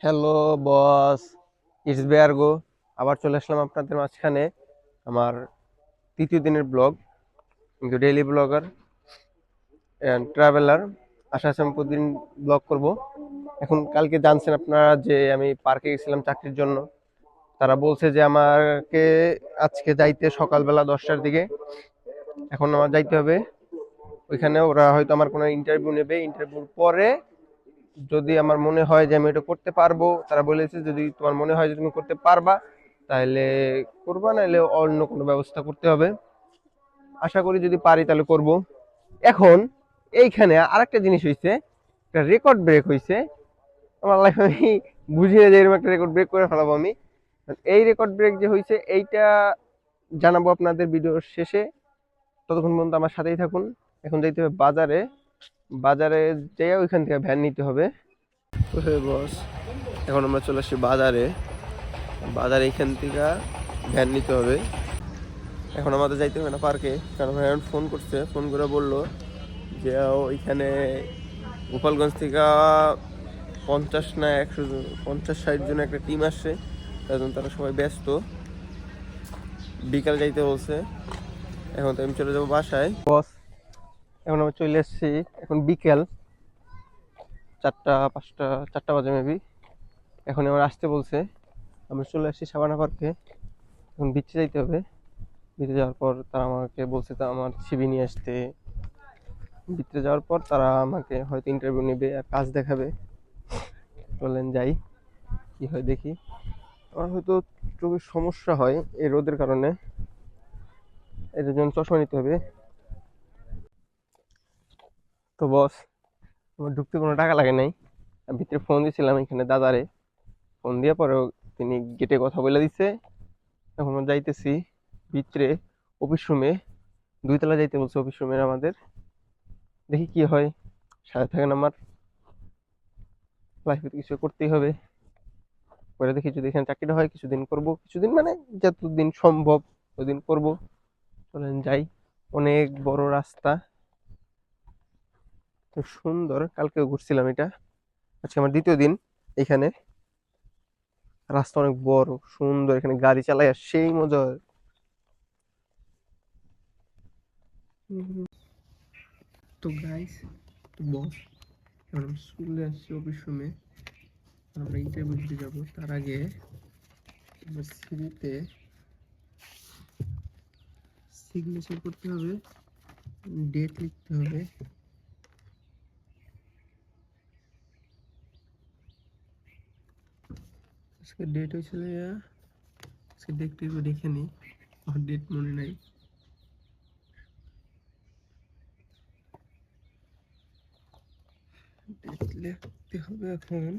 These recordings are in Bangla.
Hello boss, it's বেয়ারগো। আবার চলে আসলাম আপনাদের মাঝখানে। আমার তৃতীয় দিনের ব্লগ, কিন্তু ডেইলি ব্লগার অ্যান্ড ট্রাভেলার। আশা আছে আমি প্রতিদিন ব্লগ করব। এখন কালকে জানছেন আপনারা যে আমি পার্কে গেছিলাম চাকরির জন্য। তারা বলছে যে আমাকে আজকে যাইতে সকালবেলা 10টার দিকে। এখন আমার যাইতে হবে ওইখানে। ওরা হয়তো আমার কোনো ইন্টারভিউ নেবে, ইন্টারভিউর পরে যদি আমার মনে হয় যে আমি এটা করতে পারবো, তারা বলেছে যদি তোমার মনে হয় যে তুমি করতে পারবা তাহলে করবা, নাহলে অন্য কোনো ব্যবস্থা করতে হবে। আশা করি যদি পারি তাহলে করব। এখন এইখানে আরেকটা জিনিস হয়েছে, একটা রেকর্ড ব্রেক হয়েছে আমার লাইফে। আমি বুঝিয়ে যে এরকম একটা রেকর্ড ব্রেক করে ফেলাবো আমি। এই রেকর্ড ব্রেক যে হয়েছে এইটা জানাবো আপনাদের ভিডিওর শেষে। ততক্ষণ পর্যন্ত আমার সাথেই থাকুন। এখন যাইতে হবে বাজারে। বাজারে যেয়ে ওইখান থেকে ভ্যান নিতে হবে। বস, এখন আমরা চলে আসছি বাজারে। বাজারে এখান থেকে ভ্যান নিতে হবে। এখন আমাদের যাইতে হবে না পার্কে, কারণ এখন ফোন করছে, ফোন করে বললো যে ওইখানে গোপালগঞ্জ থেকে 50 না 100 50-60 জন একটা টিম আসছে, তার জন্য তারা সবাই ব্যস্ত। বিকাল যাইতে বলছে। এখন তো আমি চলে যাবো বাসায় বস। এখন আমরা চলে এসেছি, এখন বিকেল 4টা 5টা 4টা বাজে মেবি। এখন আমার আসতে বলছে। আমরা চলে আসছি সাবানা পার্কে। এখন বিচে যাইতে হবে। বিচে যাওয়ার পর তারা আমাকে বলছে তা আমার সিভি নিয়ে আসতে। বিচে যাওয়ার পর তারা আমাকে হয়তো ইন্টারভিউ নেবে আর কাজ দেখাবে। চলেন যাই, কি হয় দেখি। আমার হয়তো চোখের সমস্যা হয় এই রোদের কারণে, এটার জন্য চশমা নিতে হবে। তো বস, আমার ঢুকতে কোনো টাকা লাগে নাই। আমি ভিতরে ফোন দিয়েছিলাম এখানে দাদারে, ফোন দিয়ে পরেও তিনি গেটে কথা বলে দিচ্ছে। এখন আমরা যাইতেছি ভিতরে অফিস রুমে। 2 তলা যাইতে বলছে অফিস রুমের আমাদের। দেখি কি হয়। সাথে থাকেন আমার। লাইফে কিছু করতেই হবে। করে দেখি যদি এখানে চাকরিটা হয়, কিছুদিন করব, কিছুদিন মানে যতদিন সম্ভব ওদিন করব। চলেন যাই। অনেক বড় রাস্তা, খুব সুন্দর। কালকেও ঘুরছিলাম এটা, আজকে আমার দ্বিতীয় দিন এখানে। রাস্তা অনেক বড় সুন্দর, এখানে গাড়ি চালাই আর সেই মজা হয়। তো গাইস, তো বস, এখন আমি চলে আসছি অফিস রুমে। আমরা ইন্টারভিউ দিতে যাবো, তার আগে আমার সিভিতে সিগনেচার করতে হবে, ডেট লিখতে হবে। আজকে ডেট হয়েছিল, আজকে ডেটটা একটু দেখে নিই, আমার ডেট মনে নাই। ডেট লিখতে হবে এখন।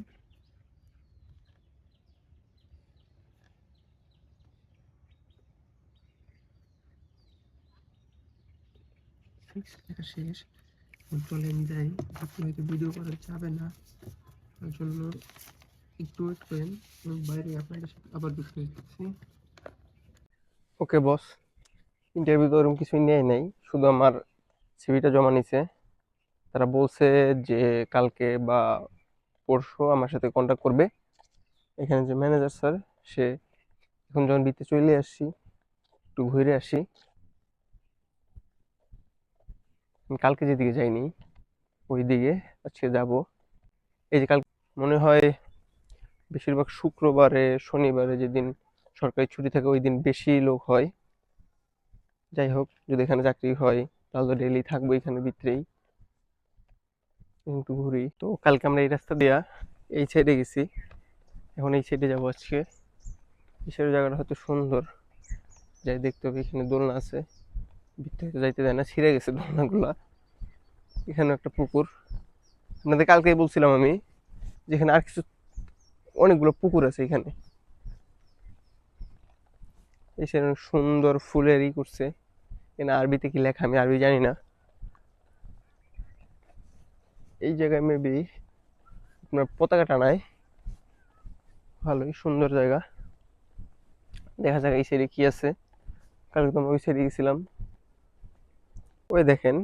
ফিক্স লেখা শেষ। চলেন যাই। আপনি হয়তো ভিডিও করা যাবে না, তার জন্য একটু ওয়েট করেন। আমি বাইরে আপনাদের সাথে আবার যুক্ত হচ্ছি। ওকে বস, ইন্টারভিউ তো ওরকম কিছুই নেয় নাই, শুধু আমার সিভিটা জমা নিছে। তারা বলছে যে কালকে বা পরশু আমার সাথে কন্ট্যাক্ট করবে। এখানে যে ম্যানেজার স্যার, সে এখন যখন বিতে চলে আসছি, একটু ঘুরে আসি। আমি কালকে যেদিকে যাইনি ওই দিকে আজকে যাব। এই যে কাল মনে হয় বেশিরভাগ শুক্রবারে শনিবারে যেদিন সরকারি ছুটি থাকে ওই দিন বেশি লোক হয়। যাই হোক, যদি এখানে চাকরি হয় তাহলে তো ডেইলি থাকবো এখানে ভিতরেই। একটু ঘুরি। তো কালকে আমরা এই রাস্তা দিয়া এই সাইডে গেছি, এখন এই সাইডে যাবো আজকে। এই সাইডের জায়গাটা হয়তো সুন্দর, যাই দেখতে হবে। এখানে দোলনা আছে, ভিতরে যাইতে দেয় না, ছিঁড়ে গেছে দোলনাগুলা। এখানে একটা পুকুর। আপনাদের কালকেই বলছিলাম আমি যেখানে আর কিছু অনেকগুলো পুকুর আছে এখানে। এই সেরকম সুন্দর ফুলের করছে। এখানে আরবিতে কি লেখা আমি আরবি জানি না। এই জায়গায় মেবি আপনার পতাকা টানায়। ভালোই সুন্দর জায়গা। দেখা যাক এই সাইডে কি আছে। কালকে তো আমরা ওই সাইডে গেছিলাম। ওই দেখেন,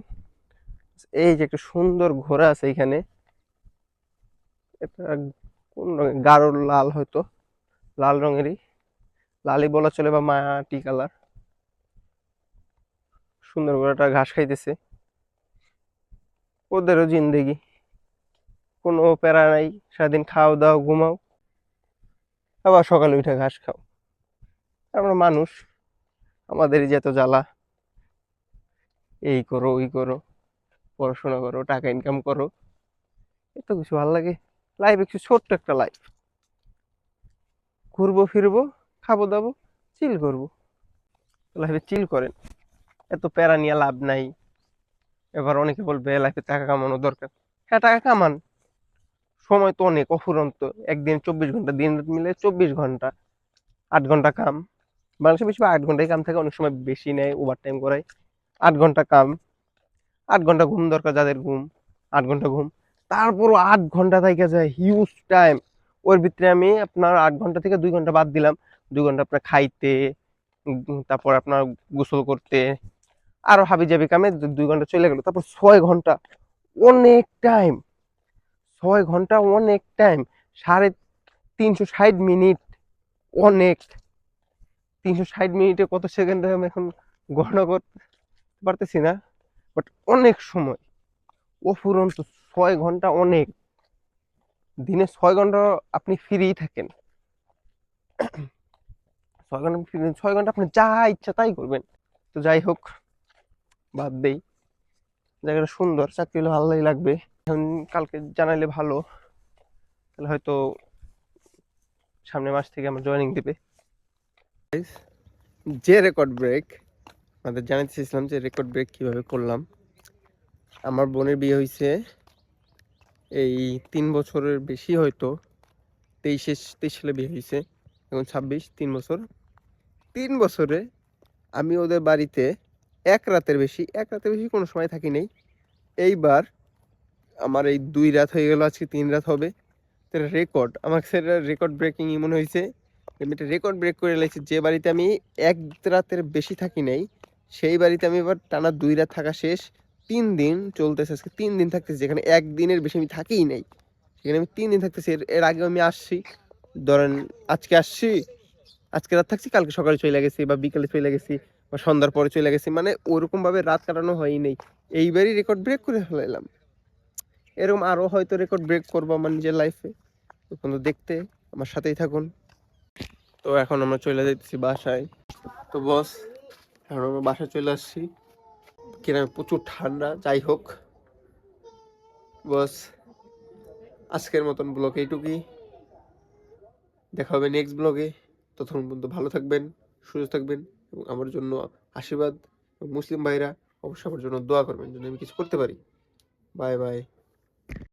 এই যে একটা সুন্দর ঘোড়া আছে এখানে। এটা কোন রঙের, গাঢ় লাল, হয়তো লাল রঙেরই, লালই বলা চলে বা মাটি কালার। সুন্দর করে একটা ঘাস খাইতেছে, ওদেরও জিন্দেগি, কোনো প্যারা নাই, সারাদিন খাও দাও ঘুমাও, আবার সকালে উঠে ঘাস খাও। আমরা মানুষ, আমাদের যে এত জ্বালা, এই করো ওই করো, পড়াশোনা করো, টাকা ইনকাম করো, এত কিছু ভালো লাগে? লাইফ একটু ছোট্ট একটা লাইফ, ঘুরবো ফিরবো, খাবো দাবো, চিল করবো। লাইফে চিল করেন, এত প্যারা নিয়ে লাভ নাই। এবার অনেকে বলবে লাইফে টাকা কামানো দরকার। হ্যাঁ, টাকা কামান, সময় তো অনেক অফুরন্ত। একদিন 24 ঘন্টা, দিন রাত মিলে 24 ঘন্টা, 8 ঘন্টা কাম। বাংলাদেশে বেশি 8 ঘন্টায় কাম থাকে, অনেক সময় বেশি নেয়, ওভার টাইম করায়। 8 ঘন্টা কাম, 8 ঘন্টা ঘুম দরকার যাদের ঘুম, 8 ঘন্টা ঘুম। তারপরও 8 ঘন্টা থেকে যায় হিউজ টাইম। ওর ভিতরে আমি আপনার 8 ঘন্টা থেকে 2 ঘন্টা বাদ দিলাম, 2 ঘন্টা আপনার খাইতে, তারপর আপনার গোসল করতে, আরো হাবি জাবি কামে 2 ঘন্টা চলে গেল। তারপর 6 ঘন্টা, অনেক টাইম। 6 ঘন্টা অনেক টাইম, 360 মিনিট, অনেক। 360 মিনিটে কত সেকেন্ড আমি এখন গণনা করতে পারতেছি না, বাট অনেক সময়, অফুরন্ত। 6 ঘন্টা অনেক, দিনে 6 ঘন্টা আপনি ফ্রি থাকেন। 6 ঘন্টা, 6 ঘন্টা আপনি যা ইচ্ছা তাই করবেন। তো যাই হোক, বাদ দেই। জায়গাটা সুন্দর, চাকরি হলে ভালোই লাগবে। এখন কালকে জানাইলে ভালো, তাহলে হয়তো সামনের মাস থেকে আমার জয়েনিং দিবে। যে রেকর্ড ব্রেক আমাদের জানাতে চেয়েছিলাম, যে রেকর্ড ব্রেক কিভাবে করলাম। আমার বোনের বিয়ে হয়েছে এই 3 বছরের বেশি, হয়তো 23 সালে বিয়ে হয়েছে, এখন 26, 3 বছর। 3 বছরে আমি ওদের বাড়িতে এক রাতের বেশি কোনো সময় থাকি নেই। এইবার আমার এই 2 রাত হয়ে গেল, আজকে 3 রাত হবে। রেকর্ড আমার সেটা রেকর্ড ব্রেকিংই মনে হয়েছে। আমি একটা রেকর্ড ব্রেক করে রেখেছি। যে বাড়িতে আমি 1 রাতের বেশি থাকি নাই, সেই বাড়িতে আমি এবার টানা 2 রাত থাকা শেষ। 3 দিন চলতেছে, আজকে 3 দিন থাকতেছি, যেখানে একদিনের বেশি আমি থাকিই নাই, সেখানে আমি 3 দিন থাকতেছি। এর আগে আমি আসছি, ধরেন আজকে আসছি, আজকে রাত থাকছি, কালকে সকালে চলে গেছি, বা বিকালে চলে গেছি, বা সন্ধ্যার পরে চলে গেছি, মানে ওরকম ভাবে রাত কাটানো হয়ই নেই। এইবারই রেকর্ড ব্রেক করে ফেলাইলাম। এরকম আরো হয়তো রেকর্ড ব্রেক করবো আমার নিজের লাইফে। তখন তো দেখতে আমার সাথেই থাকুন। তো এখন আমরা চলে যাইতেছি বাসায়। তো বস, এখন আমরা বাসায় চলে আসছি, গ্রামে প্রচুর ঠান্ডা। যাই হোক বস, আজকের মতন ব্লগ এইটুকুই, দেখা হবে নেক্সট ব্লগে। ততক্ষণ পর্যন্ত ভালো থাকবেন, সুস্থ থাকবেন, এবং আমার জন্য আশীর্বাদ, মুসলিম ভাইরা অবশ্যই আমার জন্য দোয়া করবেন, যেন আমি কিছু করতে পারি। Bye bye.